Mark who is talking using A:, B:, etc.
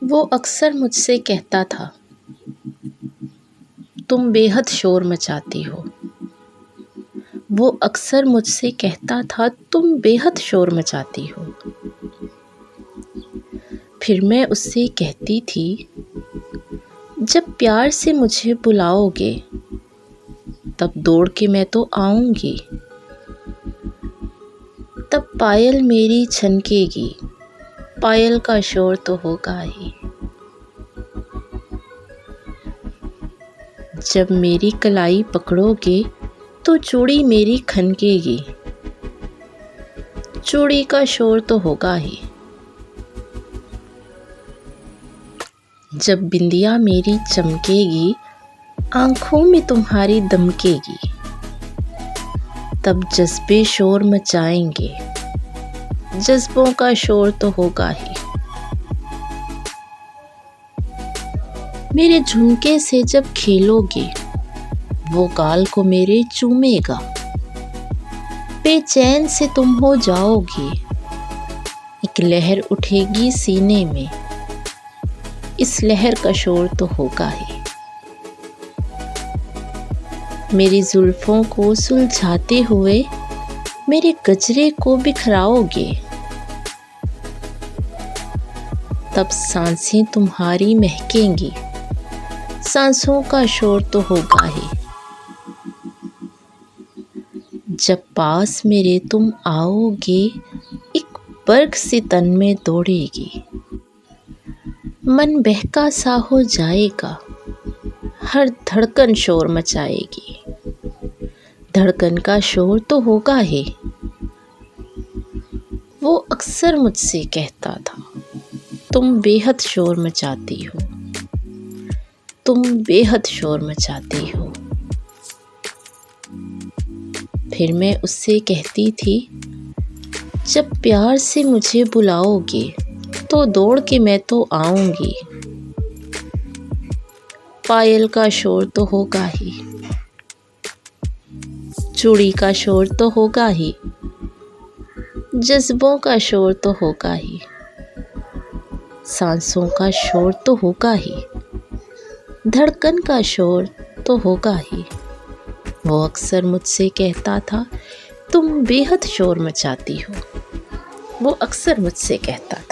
A: वो अक्सर मुझसे कहता था, तुम बेहद शोर मचाती हो। वो अक्सर मुझसे कहता था, तुम बेहद शोर मचाती हो। फिर मैं उससे कहती थी, जब प्यार से मुझे बुलाओगे तब दौड़ के मैं तो आऊंगी। तब पायल मेरी छनकेगी, पायल का शोर तो होगा ही। जब मेरी कलाई पकड़ोगे तो चूड़ी मेरी खनकेगी, चूड़ी का शोर तो होगा ही। जब बिंदिया मेरी चमकेगी, आंखों में तुम्हारी दमकेगी, तब जज्बे शोर मचाएंगे, जज्बों का शोर तो होगा ही। मेरे झुमके से जब खेलोगे, वो गाल को मेरे चूमेगा, बेचैन से तुम हो जाओगे, एक लहर उठेगी सीने में, इस लहर का शोर तो होगा ही। मेरी जुल्फों को सुलझाते हुए मेरे गजरे को बिखराओगे, तब सांसें तुम्हारी महकेंगी, सांसों का शोर तो होगा ही। जब पास मेरे तुम आओगे, एक बर्ग सी तन में दौड़ेगी, मन बहका सा हो जाएगा, हर धड़कन शोर मचाएगी, धड़कन का शोर तो होगा ही। वो अक्सर मुझसे कहता था, तुम बेहद शोर मचाती हो, तुम बेहद शोर मचाती हो। फिर मैं उससे कहती थी, जब प्यार से मुझे बुलाओगे तो दौड़ के मैं तो आऊंगी, पायल का शोर तो होगा ही, चूड़ी का शोर तो होगा ही, जज्बों का शोर तो होगा ही, सांसों का शोर तो होगा ही, धड़कन का शोर तो होगा ही। वो अक्सर मुझसे कहता था, तुम बेहद शोर मचाती हो। वो अक्सर मुझसे कहता था।